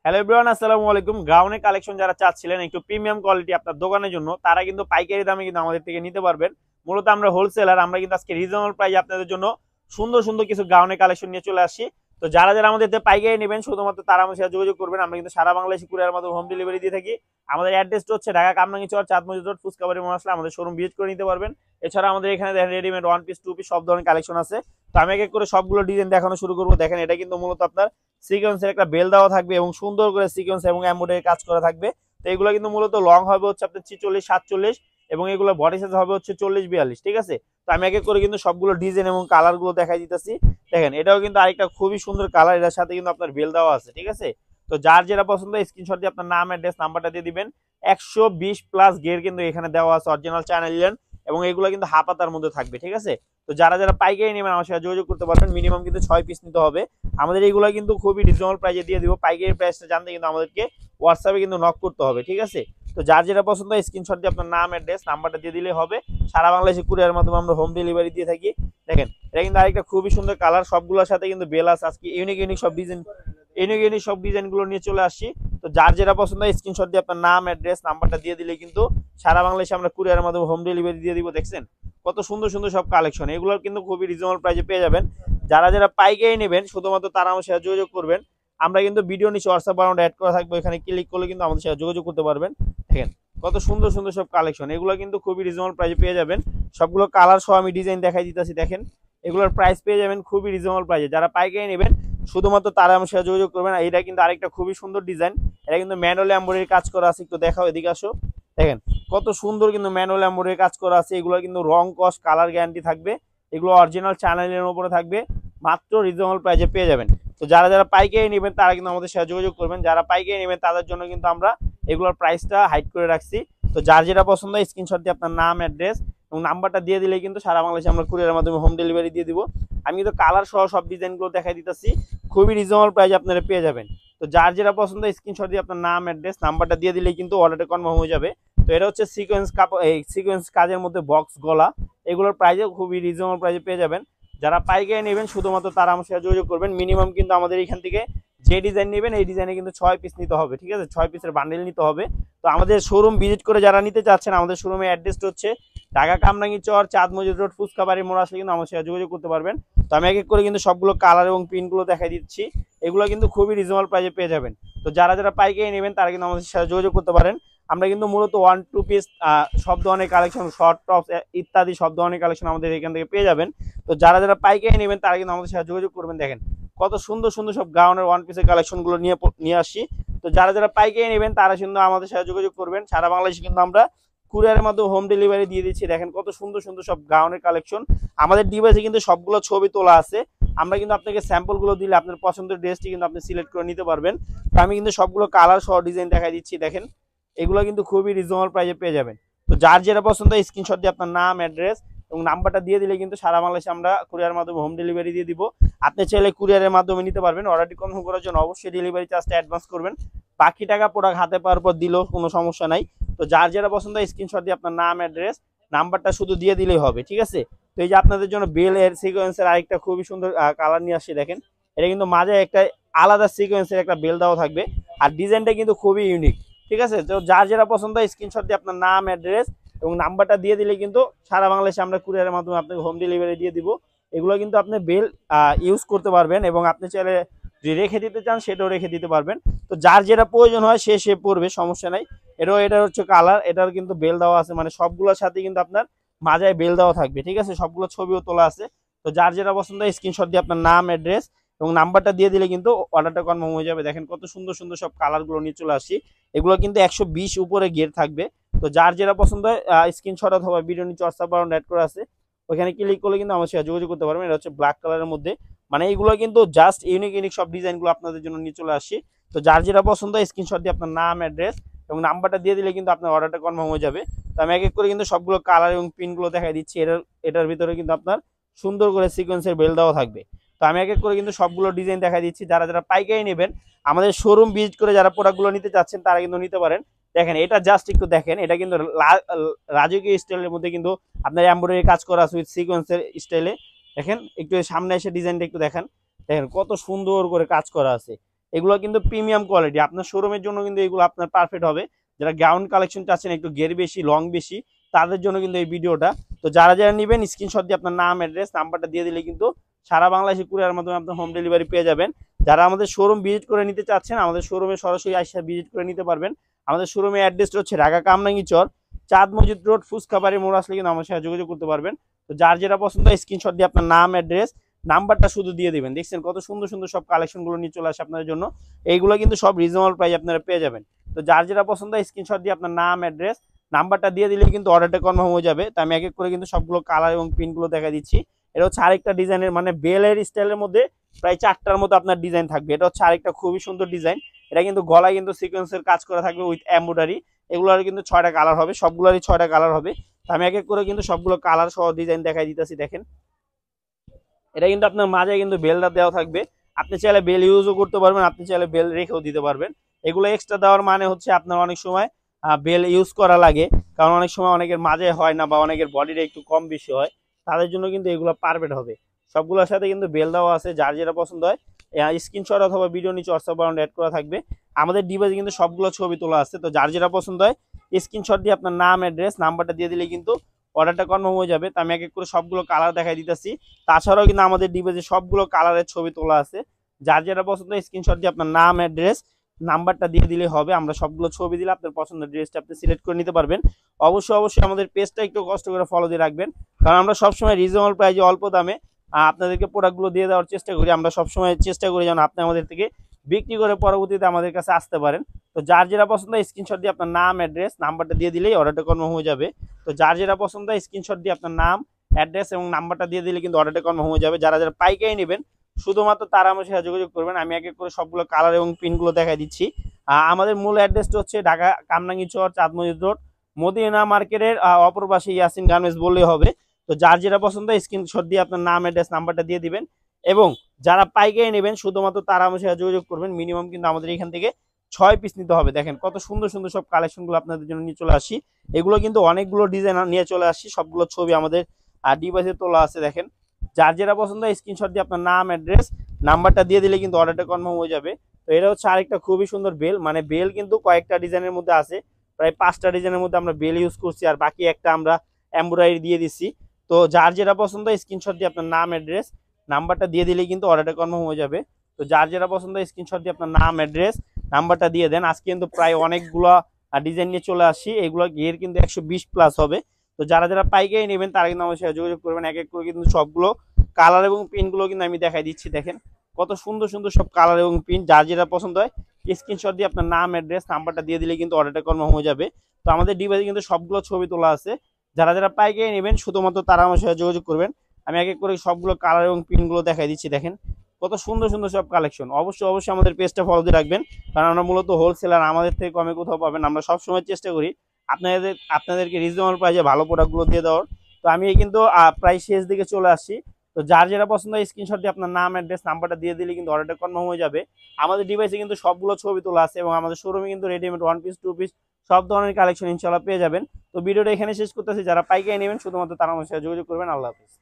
Hello everyone, আসসালামু আলাইকুম। গাউনের collection যারা চাচ্ছিলেন একটু প্রিমিয়াম কোয়ালিটি আপনার দোকানের জন্য, তারা কিন্তু পাইকারি দামে কিন্তু আমাদের থেকে নিতে পারবেন। মূলত আমরা হোলসেলার, আমরা কিন্তু আজকে রিজনেবল প্রাইসে আপনাদের জন্য সুন্দর সুন্দর কিছু গাউনের কালেকশন নিয়ে চলে আসছি। তো যারা যারা আমাদের থেকে পাইকারি নেবেন শুধুমাত্র তারা আমাদের সাথে যোগাযোগ করবেন। আমরা কিন্তু সারা বাংলাদেশে কুরিয়ার মাধ্যমে হোম ডেলিভারি দিয়ে থাকি। আমাদের অ্যাড্রেসটা হচ্ছে ঢাকা কামরাঙ্গী চর, চাঁদ মসজিদ রোড, ফুচকাবাড়ি মহাসলা। আমাদের শোরুম ভিজিট করে নিতে পারবেন। এছাড়া আমাদের এখানে দেখেন readymade one piece, two piece সব ধরনের কালেকশন আছে। তো আমি এক এক করে সবগুলো ডিজাইন দেখানো শুরু করবো। দেখেন, এটা কিন্তু মূলত আপনার সিকোয়েন্সের একটা বেল দেওয়া থাকবে এবং সুন্দর করে সিকোয়েন্স এবং এমব্রয়ডারি কাজ করা থাকবে। তো এগুলো কিন্তু মূলত লং হবে হচ্ছে আপনার 46, 47 এবং এগুলো বডি সাইজ হবে হচ্ছে 40, 42। ঠিক আছে। তো আমি এক এক করে কিন্তু সবগুলো ডিজাইন এবং কালার গুলো দেখাই দিতেছি। দেখেন, এটাও কিন্তু আরেকটা খুবই সুন্দর কালার, এটার সাথে কিন্তু আপনার বেল দেওয়া আছে। ঠিক আছে। তো যার যেটা পছন্দ স্ক্রিনশট দিয়ে আপনার নাম, অ্যাড্রেস, নাম্বারটা দিয়ে দিবেন। 120+ গের কিন্তু এখানে দেওয়া আছে, অরিজিনাল চায়না লিনেন, এবং এগুলো কিন্তু হাফাতার মধ্যে থাকবে। ঠিক আছে। তো যারা যারা পাইকারি নেবেন আমার সাথে যোগাযোগ করতে পারবেন। মিনিমাম কিন্তু 6 পিস নিতে হবে। আমাদের এইগুলো কিন্তু খুবই রিজনেবল প্রাইসে দিয়ে দিব। পাইকারি প্রাইসটা জানতে কিন্তু আমাদেরকে হোয়াটসঅ্যাপে কিন্তু নক করতে হবে। ঠিক আছে। তো যার যেটা পছন্দ স্ক্রিনশট দিয়ে আপনার নাম, অ্যাড্রেস, নাম্বারটা দিয়ে দিলেই হবে। সারা বাংলাদেশে কুরিয়ার মাধ্যমে আমরা হোম ডেলিভারি দিয়ে থাকি। দেখেন, এটা কিন্তু আরেকটা খুবই সুন্দর কালার, সবগুলোর সাথে কিন্তু বেল আছে। আজকে ইউনিক ইউনিক সব ডিজাইন, ইউনিক ইউনিক সব ডিজাইনগুলো নিয়ে চলে আসছি। তো যার যেটা পছন্দ স্ক্রিনশট দিয়ে আপনার নাম, অ্যাড্রেস, নাম্বারটা দিয়ে দিলে কিন্তু সারা বাংলাদেশে আমরা কুরিয়ারের মাধ্যমে হোম ডেলিভারি দিয়ে দিব। দেখছেন কত সুন্দর সুন্দর সব কালেকশন, এগুলো কিন্তু খুবই রিজনেবল প্রাইসে পেয়ে যাবেন। যারা যারা পাইকারি নেবেন শুধুমাত্র তারা আমার সাথে যোগাযোগ করবেন। আমরা কিন্তু ভিডিও নিচে হোয়াটসঅ্যাপ বানানো অ্যাড করা থাকবে, এখানে ক্লিক করলে কিন্তু আমাদের সাথে যোগাযোগ করতে পারবেন। দেখেন কত সুন্দর সুন্দর সব কালেকশন, এগুলো কিন্তু খুবই রিজনেবল প্রাইসে পেয়ে যাবেন। সবগুলো কালার সহ আমি ডিজাইন দেখাই দিতেছি। দেখেন, এগুলোর প্রাইস পেয়ে যাবেন খুবই রিজনেবল প্রাইসে। যারা পাইকারি নেবেন শুধুমাত্র তারা আমার সাথে যোগাযোগ করবেন। এটা কিন্তু আরেকটা খুবই সুন্দর ডিজাইন, এটা কিন্তু ম্যানুয়াল এমব্রয়ডারি কাজ করা আছে। একটু দেখাও, এদিকে আসো। দেখেন কত সুন্দর কিন্তু ম্যানুয়াল এমব্রয়ডারি কাজ করা আছে। এগুলো কিন্তু রং, কস, কালার গ্যারান্টি থাকবে। এগুলো অরিজিনাল চ্যানেলের উপরে থাকবে, মাত্র রিজনেবল প্রাইসে পেয়ে যাবেন। তো যারা যারা পাইকারি নেবেন তারা কিন্তু আমাদের সাথে যোগাযোগ করবেন। যারা পাইকারি নেবেন তাদের জন্য কিন্তু আমরা এগুলোর প্রাইসটা হাইড করে রাখছি। তো যার যেটা পছন্দ স্ক্রিনশট দিয়ে আপনার নাম, অ্যাড্রেস এবং নাম্বারটা দিয়ে দিলে কিন্তু সারা বাংলাদেশে আমরা কুরিয়ারের মাধ্যমে হোম ডেলিভারি দিয়ে দিব। আমি কিন্তু কালার সহ সব ডিজাইনগুলো দেখাই দিতেছি, খুবই রিজনেবল প্রাইসে আপনারা পেয়ে যাবেন। তো যার যেটা পছন্দ স্ক্রিনশট দিয়ে আপনার নাম, অ্যাড্রেস, নাম্বারটা দিয়ে দিলেই কিন্তু অর্ডারটা কনফার্ম হয়ে যাবে। তো এটা হচ্ছে সিকোয়েন্স কাপড়, এই সিকোয়েন্স কাজের মধ্যে বক্স গলা, এগুলোর প্রাইসে খুবই রিজনেবল প্রাইসে পেয়ে যাবেন। যারা পাইকারি নেবেন শুধুমাত্র তারা আমার সাথে যোগাযোগ করবেন। মিনিমাম কিন্তু আমাদের এখান থেকে যে ডিজাইন নেবেন এই ডিজাইনে কিন্তু 6 পিস নিতে হবে। ঠিক আছে, 6 পিসের বান্ডেল নিতে হবে। তো আমাদের শোরুম ভিজিট করে যারা নিতে চাচ্ছেন, আমাদের শোরুমের অ্যাড্রেসটা হচ্ছে ঢাকা কামরাঙ্গী চর, চাঁদ মসজিদ রোড, ফুচকাবাড়ি মোড় আসলে কিন্তু আমার সাথে যোগাযোগ করতে পারবেন। তো আমি এক এক করে কিন্তু সবগুলো কালার এবং প্রিন্টগুলো দেখাই দিচ্ছি। এগুলো কিন্তু খুবই রিজনেবল প্রাইসে পেয়ে যাবেন। তো যারা যারা পাইকারি নেবেন তারা কিন্তু আমাদের সাথে যোগাযোগ করতে পারেন। আমরা কিন্তু মূলত 1, 2 পিস সব ধরনের কালেকশন, শর্ট টপস ইত্যাদি সব ধরনের কালেকশন আমাদের এখান থেকে পেয়ে যাবেন। তো যারা যারা পাইকারি নেবেন তারা কিন্তু আমাদের সাথে যোগাযোগ করবেন। দেখেন কত সুন্দর সুন্দর সব গাউনের ওয়ান পিসের কালেকশনগুলো নিয়ে আসছি। তো যারা যারা পাইকারি নেবেন তারা কিন্তু আমাদের সাথে যোগাযোগ করবেন। সারা বাংলাদেশে কিন্তু আমরা কুরিয়ারের মাধ্যমে হোম ডেলিভারি দিয়ে দিচ্ছি। দেখেন কত সুন্দর সুন্দর সব গাউনের কালেকশন, আমাদের ডিভাইসে কিন্তু সবগুলো ছবি তোলা আছে। আমরা কিন্তু আপনাকে স্যাম্পলগুলো দিলে আপনার পছন্দের ড্রেসটি কিন্তু আপনি সিলেক্ট করে নিতে পারবেন। তো আমি কিন্তু সবগুলো কালার সহ ডিজাইন দেখাই দিচ্ছি। দেখেন এগুলো কিন্তু খুবই রিজনেবল প্রাইসে পেয়ে যাবেন। তো যার যেটা পছন্দ স্ক্রিনশট দিয়ে আপনার নাম, অ্যাড্রেস এবং নাম্বারটা দিয়ে দিলে কিন্তু সারা বাংলাদেশে আমরা কুরিয়ার মাধ্যমে হোম ডেলিভারি দিয়ে দিব। আপনি চাইলে কুরিয়ারের মাধ্যমে নিতে পারবেন। অর্ডারটি কনফার্ম করার জন্য অবশ্যই ডেলিভারি চার্জটা অ্যাডভান্স করবেন। বাকি টাকা প্রোডাক্ট হাতে পাওয়ার পর দিলেও কোনো সমস্যা নাই। তো যার যেটা পছন্দ স্ক্রিনশট দিয়ে আপনার নাম, অ্যাড্রেস, নাম্বারটা শুধু দিয়ে দিলেই হবে। ঠিক আছে। তো এই যে আপনাদের জন্য বেল এর সিকোয়েন্সের আরেকটা খুবই সুন্দর কালার নিয়ে আসছে। দেখেন এটা কিন্তু মাঝে একটা আলাদা সিকোয়েন্সের একটা বেল দেওয়া থাকবে, আর ডিজাইনটা কিন্তু খুবই ইউনিক। ঠিক আছে। তো যার যেটা পছন্দ স্ক্রিনশট দিয়ে আপনার নাম, অ্যাড্রেস এবং নাম্বারটা দিয়ে দিলে কিন্তু সারা বাংলাদেশে আমরা কুরিয়ারের মাধ্যমে আপনাকে হোম ডেলিভারি দিয়ে দিব। এগুলো কিন্তু আপনি বেল ইউজ করতে পারবেন এবং আপনি চাইলে যদি রেখে দিতে চান সেটাও রেখে দিতে পারবেন। তো যার যেটা প্রয়োজন হয় সে পড়বে, সমস্যা নাই। এটা হচ্ছে কালার, এটার কিন্তু বেল দেওয়া আছে, মানে সবগুলোর সাথে কিন্তু আপনার মাজায় বেল দেওয়া থাকবে। ঠিক আছে, সবগুলো ছবিও তোলা আছে। তো যার যেটা পছন্দ স্ক্রিনশট দিয়ে আপনার নাম, অ্যাড্রেস এবং নাম্বারটা দিয়ে দিলে কিন্তু অর্ডারটা কনফার্ম হয়ে যাবে। দেখেন কত সুন্দর সুন্দর সব কালারগুলো নিয়ে চলে আসছি। এগুলো কিন্তু 120 উপরে গের থাকবে। তো যার যেটা পছন্দ হয় স্ক্রিনশট অথবা ভিডিও নিচে হোয়াটসঅ্যাপ বাটন অ্যাড করা আছে, ওইখানে ক্লিক করলে কিন্তু আমার সাথে যোগাযোগ করতে পারবেন। এটা হচ্ছে ব্ল্যাক কালারের মধ্যে, মানে এগুলো কিন্তু জাস্ট ইউনিক ইউনিক সব ডিজাইনগুলো আপনাদের জন্য নিয়ে চলে আসছি। তো যার যেটা পছন্দ হয় স্ক্রিনশট দিয়ে আপনার নাম, অ্যাড্রেস এবং নাম্বারটা দিয়ে দিলে কিন্তু আপনার অর্ডারটা কনফার্ম হয়ে যাবে। তো আমি এক এক করে কিন্তু সবগুলো কালার এবং পিনগুলো দেখাই দিচ্ছি। এটার ভিতরে কিন্তু আপনার সুন্দর করে সিকোয়েন্সের বেল দেওয়া থাকবে। তো আমি এক এক করে কিন্তু সবগুলো ডিজাইন দেখাই দিচ্ছি। যারা যারা পাইকারি নেবেন আমাদের শোরুম ভিজিট করে যারা প্রোডাক্টগুলো নিতে চাচ্ছেন তারা কিন্তু নিতে পারেন। দেখেন এটা জাস্ট একটু দেখেন, এটা কিন্তু রাজকীয় স্টাইলের মধ্যে কিন্তু আপনার এমব্রয়ডারি কাজ করা আছে উইথ সিকোয়েন্সের স্টাইলে। দেখেন একটু সামনে এসে ডিজাইনটা একটু দেখেন। দেখেন কত সুন্দর করে কাজ করা আছে। এগুলো কিন্তু প্রিমিয়াম কোয়ালিটি, আপনার শোরুমের জন্য কিন্তু এগুলো আপনার পারফেক্ট হবে। যারা গাউন কালেকশন চাচ্ছেন একটু গের বেশি লং বেশি, তাদের জন্য কিন্তু এই ভিডিওটা। তো যারা যারা নেবেন স্ক্রিনশট দিয়ে আপনার নাম অ্যাড্রেস নাম্বারটা দিয়ে দিলে কিন্তু সারা বাংলাদেশে কুরিয়ার মাধ্যমে আপনার হোম ডেলিভারি পেয়ে যাবেন। যারা আমাদের শোরুম ভিজিট করে নিতে চাচ্ছেন আমাদের শোরুমে সরাসরি আসে ভিজিট করে নিতে পারবেন। আমাদের শোরুমের অ্যাড্রেসটা হচ্ছে ঢাকা কামরাঙ্গী চর, চাঁদ মসজিদ রোড, ফুচকাবাড়ি মোড় আসলে কিন্তু আমার সাথে যোগাযোগ করতে পারবেন। তো যার যেটা পছন্দ স্ক্রিনশট দিয়ে আপনার নাম অ্যাড্রেস নাম্বারটা শুধু দিয়ে দিবেন। দেখছেন কত সুন্দর সুন্দর সব কালেকশনগুলো নিয়ে চলে আসে আপনাদের জন্য। এইগুলো কিন্তু সব রিজনেবল প্রাইস আপনারা পেয়ে যাবেন। তো যার যেটা পছন্দ স্ক্রিনশট দিয়ে আপনার নাম অ্যাড্রেস নাম্বারটা দিয়ে দিলেই কিন্তু অর্ডারটা কনফার্ম হয়ে যাবে। তো আমি এক এক করে কিন্তু সবগুলো কালার এবং প্রিন্টগুলো দেখা দিচ্ছি। এটা হচ্ছে আরেকটা ডিজাইনের মানে বেলের স্টাইলের মধ্যে প্রায় 4টার মতো আপনার ডিজাইন থাকবে। এটা হচ্ছে আরেকটা খুবই সুন্দর ডিজাইন। এটা কিন্তু গলায় কিন্তু সিকোয়েন্সের কাজ করা থাকবে উইথ এমব্রয়ডারি। এগুলোর কিন্তু 6টা কালার হবে, সবগুলোরই 6টা কালার হবে। তো আমি এক এক করে কিন্তু সবগুলো কালার সহ ডিজাইন দেখাই দিতেছি। দেখেন এটা কিন্তু আপনার মাঝে কিন্তু বেলটা দেওয়া থাকবে, আপনি চাইলে বেল ইউজও করতে পারবেন, আপনি চাইলে বেল রেখেও দিতে পারবেন। এগুলো এক্সট্রা দেওয়ার মানে হচ্ছে আপনার অনেক সময় বেল ইউজ করা লাগে, কারণ অনেক সময় অনেকের মাঝে হয় না বা অনেকের বডিটা একটু কম বেশি হয়, তাদের জন্য কিন্তু এগুলো পারফেক্ট হবে। সবগুলোর সাথে কিন্তু বেল দেওয়া আছে, যার যেটা পছন্দ হয় স্ক্রিনশট অথবা ভিডিও নিচে হোয়াটসঅ্যাপ বাটন অ্যাড করা থাকবে। আমাদের ডিভাইসে কিন্তু সবগুলো ছবি তোলা আছে। তো যার যেটা পছন্দ হয় স্ক্রিনশট দিয়ে আপনার নাম অ্যাড্রেস নাম্বারটা দিয়ে দিলে কিন্তু অর্ডারটা কনফার্ম হয়ে যাবে। তো আমি এক এক করে সবগুলো কালার দেখাই দিতেছি। তাছাড়াও কিন্তু আমাদের ডিভাইসে সবগুলো কালারের ছবি তোলা আছে। যার যেটা পছন্দ স্ক্রিনশট দিয়ে আপনার নাম অ্যাড্রেস নাম্বারটা দিয়ে দিলে হবে। আমরা সবগুলো ছবি দিলে আপনার পছন্দের ড্রেসটা আপনি সিলেক্ট করে নিতে পারবেন। অবশ্যই অবশ্যই আমাদের পেজটা একটু কষ্ট করে ফলো দিয়ে রাখবেন, কারণ আমরা সবসময় রিজনেবল প্রাইসে অল্প দামে আপনাদেরকে প্রোডাক্টগুলো দিয়ে দেওয়ার চেষ্টা করি। আমরা সবসময় চেষ্টা করি যেন আপনি আমাদের থেকে বিক্রি করে পরবর্তীতে আমাদের কাছে আসতে পারেন। তো যার যেটা পছন্দ স্ক্রিনশট দিয়ে আপনার নাম অ্যাড্রেস নাম্বারটা দিয়ে দিলেই অর্ডারটা কনফার্ম হয়ে যাবে। তো যার যেটা পছন্দ স্ক্রিনশট দিয়ে আপনার নাম অ্যাড্রেস এবং নাম্বারটা দিয়ে দিলে কিন্তু অর্ডারটা কনফার্ম হয়ে যাবে। যারা যারা পাইকারি নেবেন শুধুমাত্র তারা আমার সাথে যোগাযোগ করবেন। আমি এক এক করে সবগুলো কালার এবং প্রিন্টগুলো দেখাই দিচ্ছি। আমাদের মূল অ্যাড্রেসটা হচ্ছে ঢাকা কামরাঙ্গী চর, চাঁদ মসজিদ রোড, মদিনা মার্কেটের অপর পাশে ইয়াসিন গার্মেন্টস বললেই হবে। তো যার যেটা পছন্দ স্ক্রিনশট দিয়ে আপনার নাম অ্যাড্রেস নাম্বারটা দিয়ে দিবেন। এবং যারা পাইকারি নেবেন শুধুমাত্র তারা আমার সাথে যোগাযোগ করবেন। মিনিমাম কিন্তু আমাদের এখান থেকে 6 পিস নিতে হবে। দেখেন কত সুন্দর সুন্দর সব কালেকশনগুলো আপনাদের জন্য নিয়ে চলে আসি। এগুলো কিন্তু অনেকগুলো ডিজাইন নিয়ে চলে আসছি, সবগুলো ছবি আমাদের ডিভাইসে তোলা আছে। দেখেন যার যেটা পছন্দ স্ক্রিনশট দিয়ে আপনার নাম অ্যাড্রেস নাম্বারটা দিয়ে দিলে কিন্তু অর্ডারটা কনফার্ম হয়ে যাবে। তো এটা হচ্ছে আরেকটা খুবই সুন্দর বেল, মানে বেল কিন্তু কয়েকটা ডিজাইনের মধ্যে আছে, প্রায় 5টা ডিজাইনের মধ্যে আমরা বেল ইউজ করছি, আর বাকি একটা আমরা এমব্রয়ডারি দিয়ে দিচ্ছি। তো যার যেটা পছন্দ স্ক্রিনশট দিয়ে আপনার নাম অ্যাড্রেস নাম্বারটা দিয়ে দিলেই কিন্তু অর্ডারটা কনফার্ম হয়ে যাবে। তো যার যেটা পছন্দ স্ক্রিনশট দিয়ে আপনার নাম অ্যাড্রেস নাম্বারটা দিয়ে দেন। আজকে কিন্তু প্রায় অনেকগুলো ডিজাইন নিয়ে চলে আসছি, এগুলো গিয়ে কিন্তু 120+ হবে। তো যারা যারা পাইকারি নেবেন তারা কিন্তু আমার সাথে যোগাযোগ করবেন। এক এক করে কিন্তু সবগুলো কালার এবং প্রিন্টগুলো কিন্তু আমি দেখাই দিচ্ছি। দেখেন কত সুন্দর সুন্দর সব কালার এবং প্রিন্ট, যার যেটা পছন্দ হয় স্ক্রিনশট দিয়ে আপনার নাম অ্যাড্রেস নাম্বারটা দিয়ে দিলে কিন্তু অর্ডারটা কনফার্ম হয়ে যাবে। তো আমাদের ডিভাইসে কিন্তু সবগুলো ছবি তোলা আছে। যারা যারা পাইকারি নেবেন শুধুমাত্র তারা আমার সাথে যোগাযোগ করবেন। আমি এক এক করে সবগুলো কালার এবং প্রিন্টগুলো দেখাই দিচ্ছি। দেখেন কত সুন্দর সুন্দর সব কালেকশন। অবশ্যই অবশ্যই আমাদের পেজটা ফলো দিয়ে রাখবেন, কারণ আমরা মূলত হোলসেলার, আমাদের থেকে কমে কোথাও পাবেন। আমরা সবসময় চেষ্টা করি আপনাদেরকে রিজনেবল প্রাইসে ভালো প্রোডাক্টগুলো দিয়ে দেওয়ার। তো আমি কিন্তু প্রায় শেষ দিকে চলে আসছি। তো যার যেটা পছন্দ স্ক্রিনশট দিয়ে আপনার নাম অ্যাড্রেস নাম্বারটা দিয়ে দিলে কিন্তু অর্ডারটা কনফার্ম হয়ে যাবে। আমাদের ডিভাইসে কিন্তু সবগুলো ছবি তোলা আছে এবং আমাদের শোরুমে কিন্তু রেডিমেড 1 পিস 2 পিস সব ধরনের কালেকশন ইনশাআল্লাহ পেয়ে যাবেন। তো ভিডিওটা এখানে শেষ করতেছি। যারা পাইকারি নেবেন শুধুমাত্র তারা আমার সাথে যোগাযোগ করবেন। আল্লাহ হাফেজ।